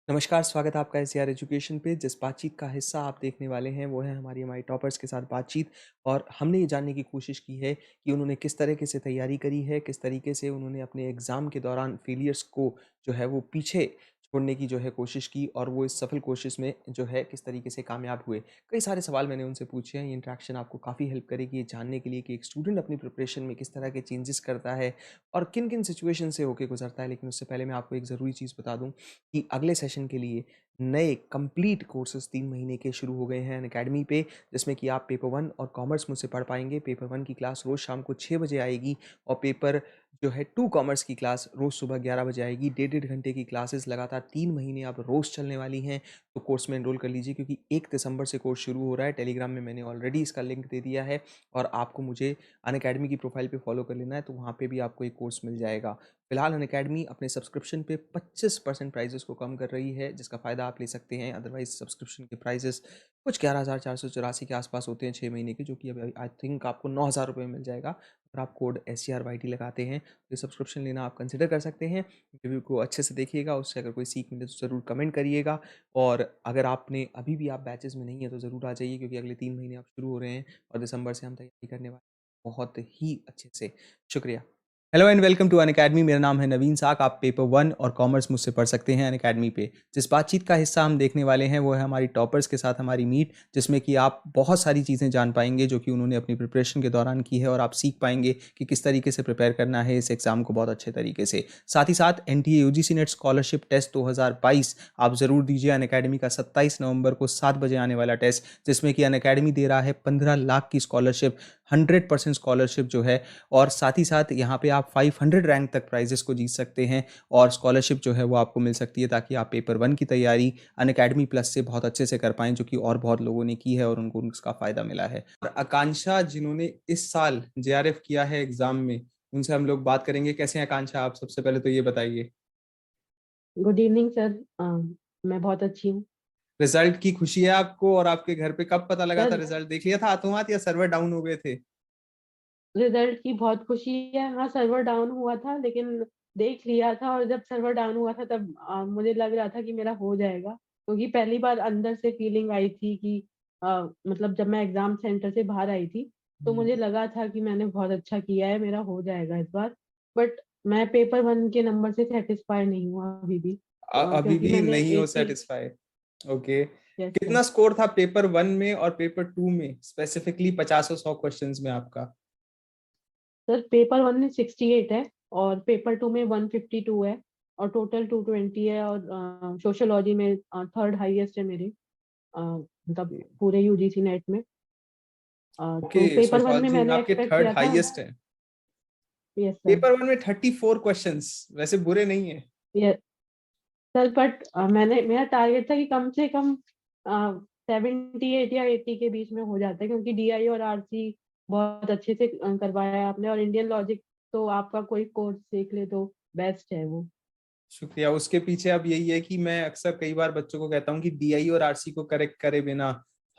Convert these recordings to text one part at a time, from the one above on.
नमस्कार, स्वागत है आपका एससीआर एजुकेशन पे। जिस बातचीत का हिस्सा आप देखने वाले हैं, वो है हमारी टॉपर्स के साथ बातचीत। और हमने ये जानने की कोशिश की है कि उन्होंने किस तरीके से तैयारी करी है, किस तरीके से उन्होंने अपने एग्ज़ाम के दौरान फेलियर्स को जो है वो पीछे छोड़ने की जो है कोशिश की और वो इस सफल कोशिश में जो है किस तरीके से कामयाब हुए। कई सारे सवाल मैंने उनसे पूछे हैं। ये इंटरेक्शन आपको काफ़ी हेल्प करेगी ये जानने के लिए कि एक स्टूडेंट अपनी प्रिपरेशन में किस तरह के चेंजेस करता है और किन-किन सिचुएशन से होके गुज़रता है। लेकिन उससे पहले मैं आपको एक ज़रूरी चीज़ बता दूँ कि अगले सेशन के लिए नए कंप्लीट कोर्सेज़ 3 महीने के शुरू हो गए हैं अनअकैडमी पे, जिसमें कि आप पेपर 1 और कॉमर्स मुझसे पढ़ पाएँगे। पेपर 1 की क्लास रोज़ शाम को 6 बजे आएगी और पेपर जो है 2 कॉमर्स की क्लास रोज़ सुबह 11 बजे आएगी। डेढ़-डेढ़ घंटे की क्लासेस लगातार 3 महीने अब रोज़ चलने वाली हैं, तो कोर्स में एनरोल कर लीजिए क्योंकि 1 दिसंबर से कोर्स शुरू हो रहा है। टेलीग्राम में मैंने ऑलरेडी इसका लिंक दे दिया है और आपको मुझे अनअकैडमी की प्रोफ़ाइल पे फ़ॉलो कर लेना है, तो वहाँ पे भी आपको एक कोर्स मिल जाएगा। फिलहाल अनअकैडमी अपने सब्सक्रिप्शन पे 25% प्राइसेस को कम कर रही है, जिसका फ़ायदा आप ले सकते हैं। अदरवाइज़ सब्सक्रिप्शन के प्राइसेस कुछ 11,484 के आसपास होते हैं 6 महीने के, जो कि अभी आई थिंक आपको 9,000 रुपए में मिल जाएगा। अगर आप कोड SCRYT लगाते हैं, तो ये सब्सक्रिप्शन लेना आप कंसिडर कर सकते हैं। रिव्यू को अच्छे से देखिएगा, उससे अगर कोई सीख मिले तो ज़रूर कमेंट करिएगा। और अगर आपने अभी भी आप बैचेज़ में नहीं है, तो ज़रूर आ जाइए क्योंकि अगले 3 महीने अब शुरू हो रहे हैं और दिसंबर से हम तैयारी करने वाले हैं बहुत ही अच्छे से। शुक्रिया। Hello and welcome to Unacademy. मेरा नाम है नवीन साक। आप पेपर 1 और कॉमर्स मुझसे पढ़ सकते हैं अनअकैडमी पे। जिस बातचीत का हिस्सा हम देखने वाले हैं वो है हमारी टॉपर्स के साथ हमारी मीट, जिसमें कि आप बहुत सारी चीज़ें जान पाएंगे जो कि उन्होंने अपनी प्रिपरेशन के दौरान की है और आप सीख पाएंगे कि किस तरीके से प्रिपेयर करना है इस एग्ज़ाम को बहुत अच्छे तरीके से। साथ ही साथ NTA UGC NET scholarship test 2022 आप ज़रूर दीजिए। अनअकैडमी का 27 नवंबर को 7 बजे आने वाला टेस्ट, जिसमें कि अनअकैडमी दे रहा है 15 लाख की स्कॉलरशिप, 100% स्कॉलरशिप जो है। और साथ ही साथ यहाँ पे आप 500 रैंक तक प्राइजेस को जीत सकते हैं और स्कॉलरशिप जो है वो आपको मिल सकती है, ताकि आप पेपर 1 की तैयारी अनअकैडमी प्लस से बहुत अच्छे से कर पाएँ, जो कि और बहुत लोगों ने की है और उनको उसका फ़ायदा मिला है। और आकांक्षा जिन्होंने इस साल JRF किया है एग्ज़ाम में, उनसे हम लोग बात करेंगे। कैसे हैं आकांक्षा आप? सबसे पहले तो ये बताइए। Good evening sir. मैं बहुत अच्छी हूँ। रिज़ल्ट की खुशी है आपको? और आपके घर पे कब पता लगा था? सर, रिज़ल्ट देख लिया था हाथों-हाथ या सर्वर डाउन हो गए थे? रिजल्ट की बहुत खुशी है। हाँ, सर्वर डाउन हुआ था लेकिन देख लिया था, और जब सर्वर डाउन हुआ था तब मुझे लग रहा था कि मेरा हो जाएगा, क्योंकि पहली बार अंदर से फीलिंग आई थी कि मतलब जब मैं एग्ज़ाम सेंटर से बाहर आई थी, तो हुँ। मुझे लगा था कि मैंने बहुत अच्छा किया है, मेरा हो जाएगा इस बार। बट मैं पेपर 1 के नंबर से सैटिस्फाई नहीं हूँ अभी भी, अभी क्योंकि भी मैंने नहीं हो 80। सैटिस्फाई? ओके। Yes sir. कितना स्कोर था पेपर 1 में और पेपर 2 में, स्पेसिफिकली 50 और 100 क्वेश्चंस में आपका? सर, पेपर 1 में 68 है और पेपर 2 में 152 है और टोटल 220 है, और सोशियोलॉजी में थर्ड हाईएस्ट है मेरे, मतलब पूरे यूजीसी नेट में। तो ओके, पेपर 1 में सोशियोलॉजी में मैंने आपके एक्सपेक्ट थर्ड किया था। हाईएस्ट है। Yes sir. पेपर 1 में 34 क्वेश्चंस वैसे बुरे नहीं है। यस सर, बट मैंने मेरा टारगेट था कि कम से कम 78 या 80 के बीच में हो जाता है, क्योंकि डीआई और आरसी बहुत अच्छे से करवाया है आपने, और इंडियन लॉजिक तो आपका कोई कोर्स सीख ले तो बेस्ट है वो। शुक्रिया। उसके पीछे अब यही है कि मैं अक्सर कई बार बच्चों को कहता हूँ कि DI और RC को करेक्ट करे बिना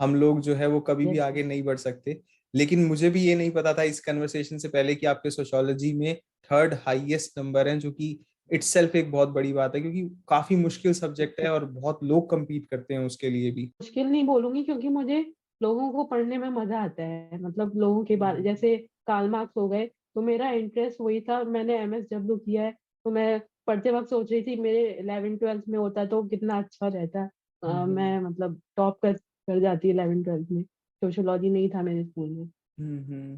हम लोग जो है वो कभी भी यस आगे नहीं बढ़ सकते। लेकिन मुझे भी ये नहीं पता था इस कन्वर्सेशन से पहले कि आपके सोशियोलॉजी में थर्ड हाईएस्ट नंबर है, जो कि इटसेल्फ एक बहुत बड़ी बात है क्योंकि काफी मुश्किल सब्जेक्ट है सर। और बहुत लोग compete करते हैं उसके लिए भी। मुश्किल नहीं बोलूँगी, क्योंकि मुझे लोगों को पढ़ने में मज़ा आता है। मतलब लोगों के बारे, हम्म। जैसे कार्ल मार्क्स हो गए, तो मेरा इंटरेस्ट वही था। मैंने एमएसडब्ल्यू किया है, तो मैं पढ़ते वक़्त सोच रही थी मेरे 11th-12th में होता तो कितना अच्छा रहता। हम्म। मैं मतलब टॉप कर जाती 11th-12th में। सोशियोलॉजी नहीं था मेरे स्कूल में। हम्म।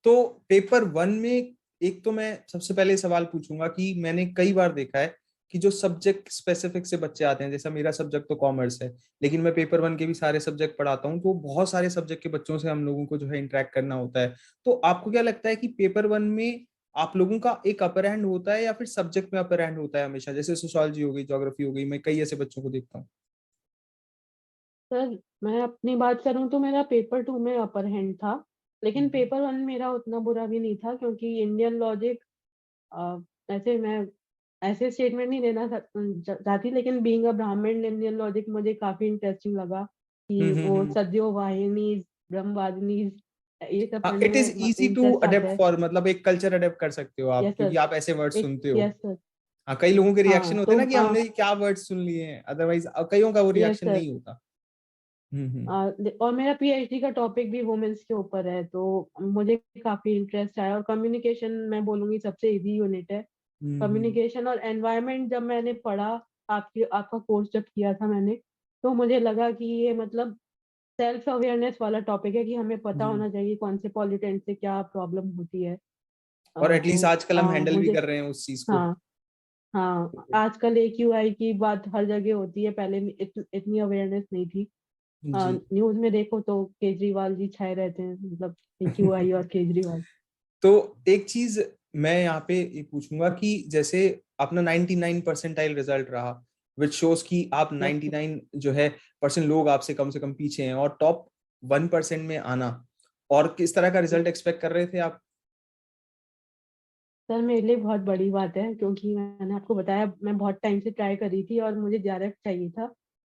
तो पेपर 1 में एक तो मैं सबसे पहले सवाल पूछूंगा कि मैंने कई बार देखा है कि जो सब्जेक्ट स्पेसिफिक से बच्चे आते हैं, जैसा मेरा सब्जेक्ट तो कॉमर्स है, लेकिन मैं पेपर 1 के भी सारे सब्जेक्ट पढ़ाता हूँ, तो बहुत सारे सब्जेक्ट के बच्चों से हम लोगों को जो है इंटरेक्ट करना होता है। तो आपको क्या लगता है कि पेपर 1 में आप लोगों का एक अपर हैंड होता है या फिर सब्जेक्ट में अपर हैंड होता है हमेशा? जैसे सोशियोलॉजी हो गई, ज्योग्राफी हो गई, मैं कई ऐसे बच्चों को देखता हूँ। सर, मैं अपनी बात करूँ तो मेरा पेपर 2 में अपर हैंड था, लेकिन पेपर 1 मेरा उतना बुरा भी नहीं था, क्योंकि इंडियन लॉजिक अ, ऐसे मैं ऐसे स्टेटमेंट नहीं देना चाहती, लेकिन बीइंग अ ब्राह्मण, इंडियन लॉजिक मुझे काफ़ी इंटरेस्टिंग लगा कि वो हम्म। सद्यो वाहिनीज़, ब्रह्मवादिनीज़, ये सब हाँ, पढ़ने इट इज में इजी टू इंटरेस्ट आता अडेप्ट है। फॉर, मतलब एक कल्चर अडेप्ट कर सकते हो आप यस क्योंकि सर। आप ऐसे वर्ड एक सुनते हो। Yes sir. हाँ, कई लोगों के हाँ, रिएक्शन होते हैं तो ना कि हमने ये क्या वर्ड सुन लिए हैं, अदरवाइज कईयों का वो यस रिएक्शन सर। नहीं होता। हम्म। और मेरा पीएचडी का टॉपिक भी वुमेन्स के ऊपर है, तो मुझे काफी इंटरेस्ट आया। और कम्युनिकेशन मैं बोलूंगी सबसे इजी यूनिट है। हम्म। कम्युनिकेशन और एनवायरनमेंट जब मैंने पढ़ा, आपका कोर्स जब किया था मैंने, तो मुझे लगा कि ये मतलब सेल्फ अवेयरनेस वाला टॉपिक है कि हमें पता हम्म। होना चाहिए कौन से पॉलिटेंट से क्या प्रॉब्लम होती है। और एटलीस्ट तो आजकल हम हैंडल भी मुझे, कर रहे हैं उस चीज को। हाँ हाँ, आजकल AQI की बात हर जगह होती है, पहले इतनी अवेयरनेस नहीं थी। जी। न्यूज में देखो तो केजरीवाल जी छाए रहते हैं, मतलब AQI और केजरीवाल। तो एक चीज मैं यहाँ पे ये पूछूंगा कि जैसे अपना 99 परसेंटाइल रिजल्ट रहा, विच शोज कि आप यस 99 जो है परसेंट लोग आपसे कम से कम पीछे हैं, और टॉप 1% में आना, और किस तरह का रिजल्ट एक्सपेक्ट कर रहे थे आप? सर, मेरे लिए बहुत बड़ी बात है, क्योंकि मैंने आपको बताया मैं बहुत टाइम से ट्राई कर रही थी और मुझे डायरेक्ट चाहिए था,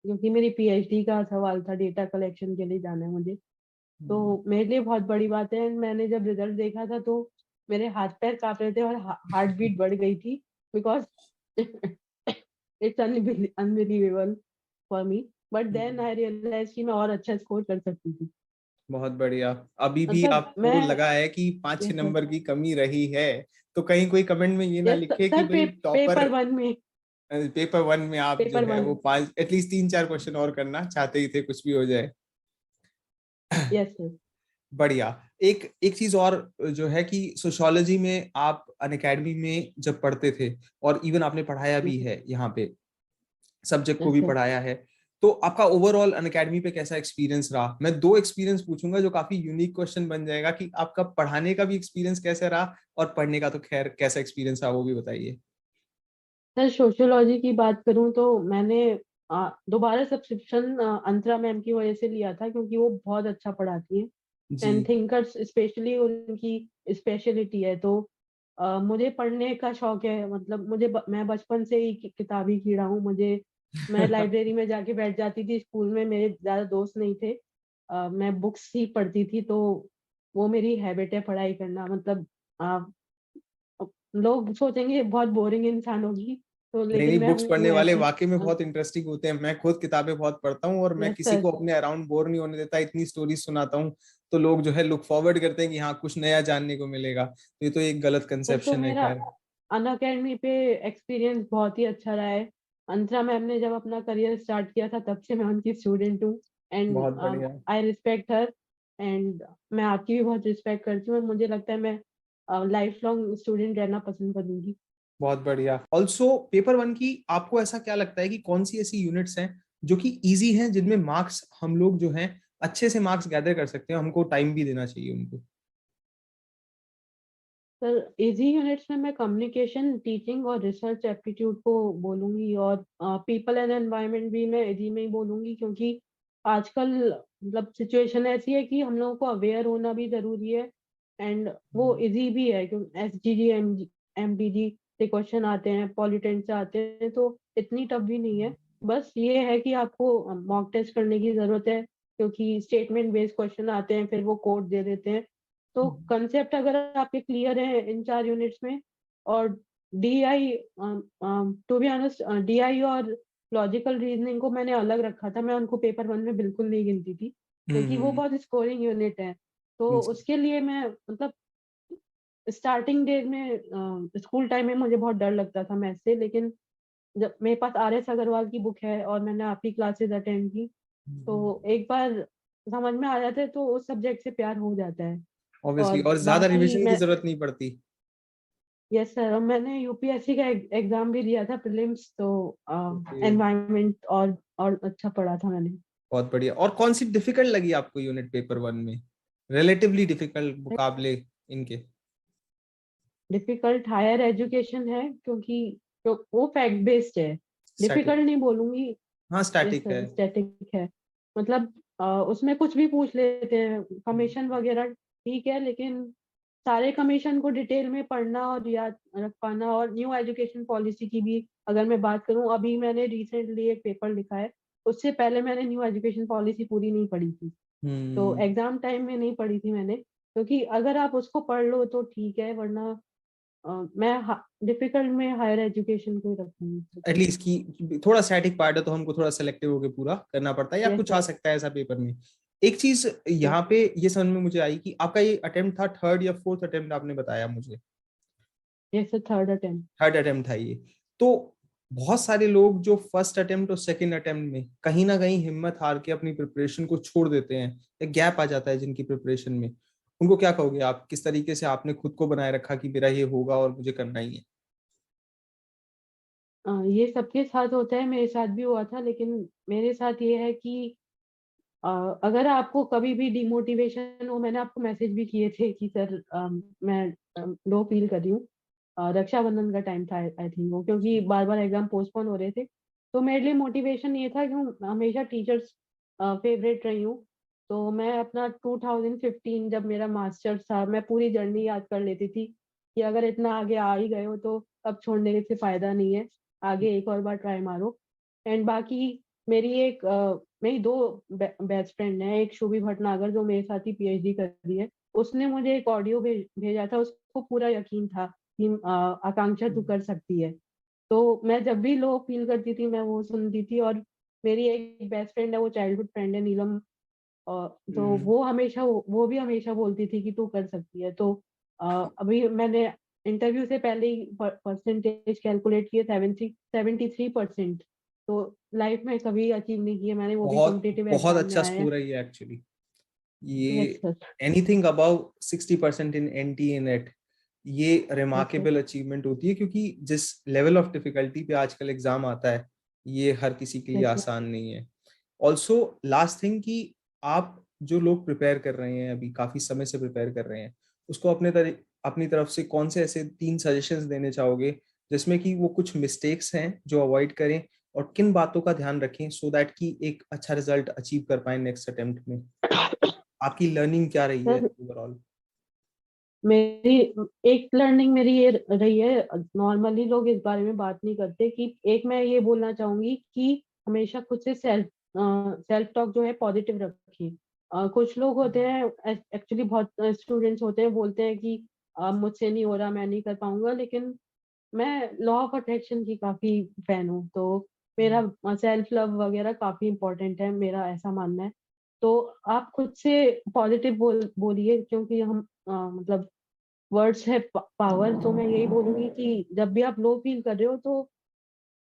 क्योंकि मेरी पीएचडी का सवाल था, डेटा कलेक्शन के लिए जाना है मुझे। तो मेरे लिए बहुत बड़ी बात है। मैंने जब रिजल्ट देखा था तो मेरे हाथ पैर कांप रहे थे और हार्ट बीट बढ़ गई थी, because it's unbelievable for me. But then hmm. I realise कि मैं और अच्छा स्कोर कर सकती थी। बहुत बढ़िया। अभी भी मतलब आपको मैं, लगा है कि 5-6 नंबर की कमी रही है, तो कहीं कोई कमेंट में ये ना यस लिखे कि सर, भाई टॉपर। पेपर वन में, पेपर वन में आप जो पेपर है वन, वो 5 एटलीस्ट 3-4 क्वेश्चन और करना चाहते ही थे, कुछ भी हो जाए। Yes sir. बढ़िया। एक एक चीज और जो है कि सोशियोलॉजी में आप अनअकैडमी में जब पढ़ते थे, और इवन आपने पढ़ाया भी है यहाँ पे, सब्जेक्ट को यस भी सर। पढ़ाया है, तो आपका ओवरऑल अनअकैडमी पे कैसा एक्सपीरियंस रहा? मैं दो एक्सपीरियंस पूछूंगा जो काफी यूनिक क्वेश्चन बन जाएगा, कि आपका पढ़ाने का भी एक्सपीरियंस कैसा रहा, और पढ़ने का तो खैर कैसा एक्सपीरियंस रहा वो भी बताइए। सर, सोशियोलॉजी की बात करूं तो मैंने दोबारा सब्सक्रिप्शन अंतरा मैम की वजह से लिया था, क्योंकि वो बहुत अच्छा पढ़ाती है। एंड जी। थिंकर्स स्पेशली उनकी स्पेशलिटी है। तो मुझे पढ़ने का शौक है, मतलब मैं बचपन से ही किताबी कीड़ा हूँ। मैं लाइब्रेरी में जाके बैठ जाती थी। स्कूल में मेरे ज्यादा दोस्त नहीं थे, मैं बुक्स ही पढ़ती थी। तो वो मेरी हैबिट है पढ़ाई करना। मतलब लोग सोचेंगे बहुत बोरिंग इंसान होगी, तो नहीं लेकिन नहीं, मैं बुक्स पढ़ने हूँ वाले ऐसी। वाकई में बहुत इंटरेस्टिंग होते हैं। मैं खुद किताबें बहुत पढ़ता हूँ, और मैं यस किसी सर। को अपने अराउंड बोर नहीं होने देता, इतनी स्टोरीज सुनाता हूँ, तो लोग जो है लुक फॉरवर्ड करते हैं कि हाँ कुछ नया जानने को मिलेगा। तो ये तो एक गलत सर, तो कंसेप्शन है, मेरा खैर। अनअकैडमी पे एक्सपीरियंस बहुत ही अच्छा रहा है। अंतरा मैम ने जब अपना करियर स्टार्ट किया था, तब से मैं उनकी स्टूडेंट हूँ। एंड बहुत बढ़िया। I respect her. एंड मैं आपकी भी बहुत रिस्पेक्ट करती हूँ, और मुझे लगता है मैं लाइफ लॉन्ग स्टूडेंट रहना पसंद करूंगी। बहुत बढ़िया। ऑल्सो पेपर वन की आपको ऐसा क्या लगता है कि कौन सी ऐसी यूनिट्स हैं जो कि इजी हैं, जिनमें मार्क्स हम लोग जो हैं अच्छे से मार्क्स गैदर कर सकते हैं, हमको टाइम भी देना चाहिए उनको? सर, इजी यूनिट्स में मैं कम्युनिकेशन, टीचिंग और रिसर्च एप्टीट्यूड को बोलूंगी। और पीपल एंड एनवायरनमेंट भी मैं इजी में ही बोलूंगी, क्योंकि आजकल मतलब सिचुएशन ऐसी है कि हम लोगों को अवेयर होना भी जरूरी है। एंड वो इजी भी है, क्योंकि SGG MDG से क्वेश्चन आते हैं, पॉलिटेंट से आते हैं, तो इतनी टफ भी नहीं है। बस ये है कि आपको मॉक टेस्ट करने की जरूरत है, क्योंकि स्टेटमेंट बेस्ड क्वेश्चन आते हैं, फिर वो कोड दे देते हैं। तो कंसेप्ट अगर आपके क्लियर है इन 4 यूनिट्स में, और DI, to be honest, DI और लॉजिकल रीजनिंग को मैंने अलग रखा था। मैं उनको पेपर वन में बिल्कुल नहीं गिनती थी, क्योंकि वो हम्म। बहुत स्कोरिंग यूनिट है। तो जी। उसके लिए मैं मतलब स्टार्टिंग डेज में, स्कूल टाइम में मुझे बहुत डर लगता था मैथ से, लेकिन जब मेरे पास RS अग्रवाल की बुक है और मैंने आपकी क्लासेस अटेंड की, तो एक बार समझ में आ जाता है, तो उस सब्जेक्ट से प्यार हो जाता है। ऑब्वियसली, और और ज्यादा बाकी रिवीजन की मैं, जरूरत नहीं पड़ती। यस सर, और मैंने यूपीएससी का एग्जाम भी दिया था, प्रीलिम्स। तो ओके। एनवायरनमेंट और अच्छा पढ़ा था मैंने। बहुत बढ़िया। और कौन सी डिफिकल्ट लगी आपको यूनिट पेपर वन में, रिलेटिवली डिफिकल्ट मुकाबले इनके? डिफिकल्ट हायर एजुकेशन है, क्योंकि वो फैक्ट बेस्ड है। स्टैटिक। डिफिकल्ट नहीं बोलूंगी। हाँ, यस स्टैटिक है। सर, स्टैटिक है। मतलब उसमें कुछ भी पूछ लेते हैं, कमीशन वगैरह ठीक है, लेकिन सारे कमीशन को डिटेल में पढ़ना और याद रख पाना। और न्यू एजुकेशन पॉलिसी की भी अगर मैं बात करूं, अभी मैंने रिसेंटली एक पेपर लिखा है, उससे पहले मैंने न्यू एजुकेशन पॉलिसी पूरी नहीं पढ़ी थी। तो हम्म। एग्जाम टाइम में नहीं पढ़ी थी मैंने, क्योंकि अगर आप उसको पढ़ लो तो ठीक है, वरना मैं डिफिकल्ट में हायर एजुकेशन को ही रखूंगी। एटलीस्ट की थोड़ा स्टैटिक पार्ट है तो हमको थोड़ा सेलेक्टिव होकर पूरा करना पड़ता है, या यस कुछ आ सर। सकता है ऐसा पेपर में। एक चीज यस। यहाँ पे ये समझ में मुझे आई कि आपका ये अटेम्प्ट था, थर्ड या फोर्थ अटेम्प्ट आपने बताया मुझे? Yes sir, third attempt. Third attempt था ये। तो बहुत सारे लोग जो फर्स्ट अटेम्प्ट और सेकंड अटेम्प्ट में कहीं ना कहीं हिम्मत हार के अपनी प्रिपरेशन को छोड़ देते हैं, एक गैप आ जाता है जिनकी प्रिपरेशन में, उनको क्या कहोगे आप? किस तरीके से आपने खुद को बनाए रखा कि मेरा ये होगा और मुझे करना ही है? ये सबके साथ होता है, मेरे साथ भी हुआ था, लेकिन मेरे साथ ये है कि अ, अगर आपको कभी भी डिमोटिवेशन हो, मैंने आपको मैसेज भी किए थे कि सर मैं लो फील कर रही हूँ। रक्षाबंधन का टाइम था आई थिंक वो, क्योंकि बार बार एग्जाम पोस्टपोन हो रहे थे। तो मेरे लिए मोटिवेशन ये था कि मैं हमेशा टीचर्स फेवरेट रही हूँ। तो मैं अपना 2015 जब मेरा मास्टर्स था, मैं पूरी जर्नी याद कर लेती थी कि अगर इतना आगे आ ही गए हो तो अब छोड़ने से फायदा नहीं है, आगे एक और बार ट्राई मारो। एंड बाकी मेरी दो बेस्ट फ्रेंड है, एक शुभी भटनागर जो मेरे साथ ही पीएचडी कर रही है। उसने मुझे एक ऑडियो भेजा था, उसको पूरा यकीन था कि आकांक्षा तू कर सकती है। तो मैं जब भी लो फील करती थी मैं वो सुनती थी। और मेरी एक बेस्ट फ्रेंड है, वो चाइल्डहुड फ्रेंड है, नीलम। तो हम्म। वो भी हमेशा बोलती थी कि तू कर सकती है। तो अभी मैंने इंटरव्यू से पहले ही परसेंटेज कैलकुलेट किए, 73%। तो लाइफ में कभी अचीव नहीं किए मैंने, वो भी बहुत कॉम्पिटिटिव बहुत एग्जाम में अच्छा आया है। स्कोर है ये एक्चुअली। ये यस सर। एनीथिंग अबव 60% इन एनटीए नेट, ये यस सर। रिमार्केबल अचीवमेंट होती है, क्योंकि जिस लेवल ऑफ डिफिकल्टी पे आजकल एग्जाम आता है, ये हर किसी के लिए यस सर। आसान नहीं है। ऑल्सो लास्ट थिंग कि आप जो लोग प्रिपेयर कर रहे हैं, अभी काफी समय से प्रिपेयर कर रहे हैं, उसको अपनी तरफ से कौन से ऐसे 3 सजेशंस देने चाहोगे जिसमें कि वो कुछ मिस्टेक्स हैं जो अवॉइड करें, और किन बातों का ध्यान रखें सो दैट कि एक अच्छा रिजल्ट अचीव कर पाए नेक्स्ट अटेम्प्ट में? आपकी लर्निंग क्या रही है सर ओवरऑल? मेरी एक लर्निंग मेरी ये रही है, नॉर्मली लोग इस बारे में बात नहीं करते, कि एक मैं ये बोलना चाहूंगी कि हमेशा खुद से सेल्फ टॉक जो है पॉजिटिव रखिए। कुछ लोग होते हैं, एक्चुअली बहुत स्टूडेंट्स होते हैं, बोलते हैं कि मुझसे नहीं हो रहा, मैं नहीं कर पाऊंगा। लेकिन मैं लॉ ऑफ अट्रैक्शन की काफी फैन हूँ, तो मेरा सेल्फ लव वगैरह काफी इंपॉर्टेंट है, मेरा ऐसा मानना है। तो आप खुद से पॉजिटिव बोलिए, क्योंकि हम मतलब वर्ड्स है पावर। तो मैं यही बोलूंगी कि जब भी आप लो फील कर रहे हो तो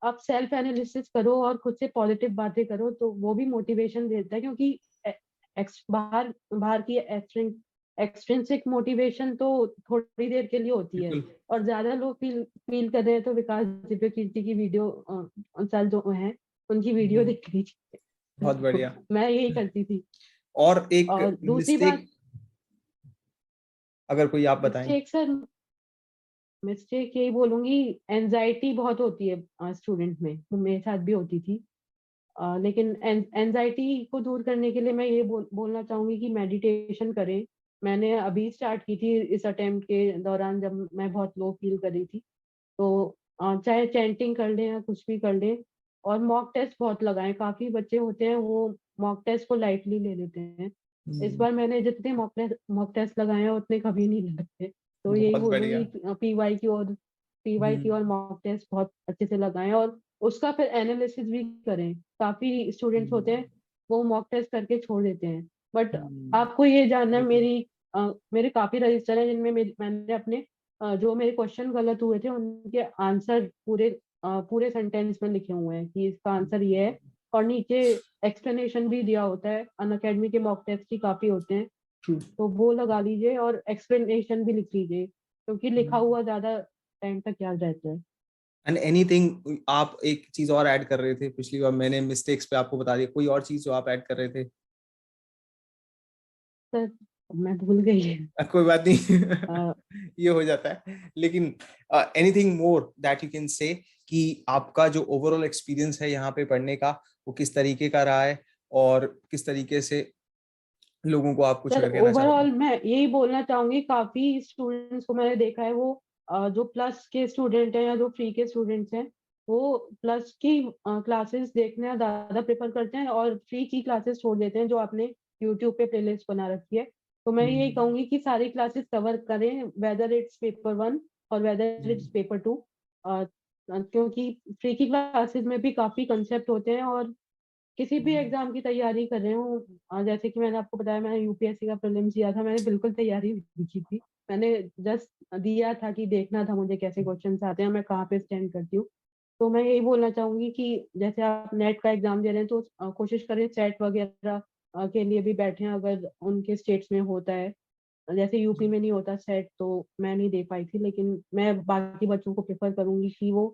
आप सेल्फ एनालिसिस करो और खुद से पॉजिटिव बातें करो, तो वो भी मोटिवेशन देता है। क्योंकि बाहर बाहर की एक्सट्रिंसिक मोटिवेशन तो थोड़ी देर के लिए होती है। बिल्कुल। और ज्यादा लोग फील कर रहे हैं तो विकास दिव्य कीर्ति की वीडियो सर जो है उनकी वीडियो हम्म, देख लीजिए। बहुत तो बढ़िया। मैं यही करती थी। और एक और दूसरी बात, मिस्टेक अगर कोई आप बताएं। मिस्टेक सर, मिस्टेक यही बोलूंगी, एनजाइटी बहुत होती है स्टूडेंट में, तो मेरे साथ भी होती थी। लेकिन एनजाइटी को दूर करने के लिए मैं ये बोलना चाहूंगी कि मेडिटेशन करें। मैंने अभी स्टार्ट की थी इस अटेम्प्ट के दौरान, जब मैं बहुत लो फील कर रही थी। तो चाहे चैंटिंग कर लें या कुछ भी कर लें। और मॉक टेस्ट बहुत लगाएं, काफी बच्चे होते हैं वो मॉक टेस्ट को लाइटली ले लेते हैं। इस हम्म, बार मैंने जितने मॉक टेस्ट लगाए हैं उतने कभी नहीं लगते। तो यही बहुत बोलूंगी बढ़िया। पीवाई की हम्म, और मॉक टेस्ट बहुत अच्छे से लगाएं, और उसका फिर एनालिसिस भी करें। काफी स्टूडेंट्स होते हैं वो मॉक टेस्ट करके छोड़ देते हैं। बट हम्म, आपको ये जानना है, बिल्कुल। मेरे काफी रजिस्टर हैं जिनमें मैंने अपने जो मेरे क्वेश्चन गलत हुए थे उनके आंसर पूरे सेंटेंस में लिखे हुए हैं कि इसका आंसर ये है। और नीचे एक्सप्लेनेशन भी दिया होता है, अनअकैडमी के मॉक टेस्ट ही काफी होते हैं। ट्रू। तो वो लगा लीजिए और एक्सप्लेनेशन भी लिख लीजिए, क्योंकि लिखा हुआ ज्यादा टाइम तक याद रहता है। एंड एनीथिंग, आप एक चीज और ऐड कर रहे थे पिछली बार, मैंने मिस्टेक्स पे आपको बता दिया, कोई और चीज जो आप ऐड कर रहे थे? सर मैं भूल गई। कोई बात अ, नहीं। ये हो जाता है, लेकिन anything more that you can say कि आपका जो ओवरऑल एक्सपीरियंस है यहाँ पे पढ़ने का, वो किस तरीके का रहा है, और किस तरीके से लोगों को आप कुछ सर अगर कहना चाहोगे? ओवरऑल मैं यही बोलना चाहूंगी, काफी स्टूडेंट्स को मैंने देखा है, वो जो प्लस के स्टूडेंट हैं या जो फ्री के स्टूडेंट्स हैं, वो प्लस की क्लासेस देखना ज्यादा प्रेफर करते हैं और फ्री की क्लासेस छोड़ देते हैं जो आपने यूट्यूब पे प्लेलिस्ट बना रखी है। तो मैं यही हम्म, कहूंगी कि सारी क्लासेस कवर करें, वेदर इट्स पेपर 1 और वेदर जी। इट्स पेपर 2 क्योंकि फ्री की क्लासेस में भी काफ़ी कांसेप्ट होते हैं और किसी भी एग्ज़ाम की तैयारी कर रहे हो जैसे कि मैंने आपको बताया मैंने यूपीएससी का प्रीलिम्स दिया था, मैंने बिल्कुल तैयारी नहीं की थी। मैंने जस्ट दिया था कि देखना था मुझे कैसे क्वेश्चन्स आते हैं, मैं कहाँ पे स्टैंड करती हूँ। तो मैं यही बोलना चाहूँगी कि जैसे आप नेट का एग्ज़ाम दे रहे हैं तो कोशिश करें सेट वगैरह के लिए भी बैठें अगर उनके स्टेट्स में होता है। जैसे यूपी जी। में नहीं होता सेट तो मैं नहीं दे पाई थी, लेकिन मैं बाकी बच्चों को प्रेफ़र करूँगी कि वो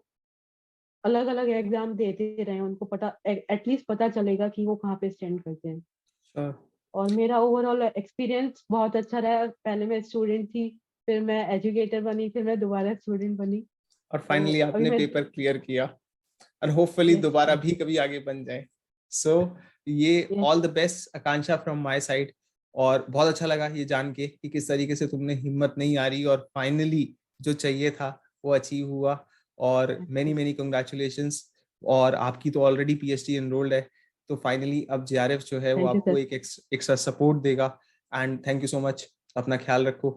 अलग-अलग एग्ज़ाम देते रहें, उनको पता एटलीस्ट पता चलेगा कि वो कहाँ पे स्टैंड करते हैं। श्योर। और मेरा ओवरऑल एक्सपीरियंस बहुत अच्छा रहा। पहले मैं स्टूडेंट थी, फिर मैं एजुकेटर बनी, फिर मैं दोबारा स्टूडेंट बनी। और तो फाइनली अभी आपने मैं पेपर क्लियर किया और होपफुली यस, दोबारा यस, भी कभी आगे बन जाए। सो ये yes, all the best Akanksha from my side. और बहुत अच्छा लगा ये जान के कि किस तरीके से तुमने हिम्मत नहीं हारी और फाइनली जो चाहिए था वो अचीव हुआ। और yes, many yes. Many congratulations. और आपकी तो ऑलरेडी पीएचडी एनरोल्ड है, तो फाइनली अब जेआरएफ जो है वो थैंक यू आपको सर। एक एक्स्ट्रा सपोर्ट देगा। And thank you so much. अपना ख्याल रखो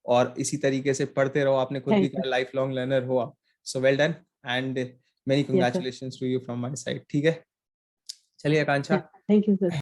और इसी तरीके से पढ़ते रहो। आपने खुद भी थैंक यू। कहा लाइफ लॉन्ग लर्नर हो आप। So well done and many yes sir. Congratulations to you from my side. ठीक है, चलिए आकांक्षा। Thank you sir.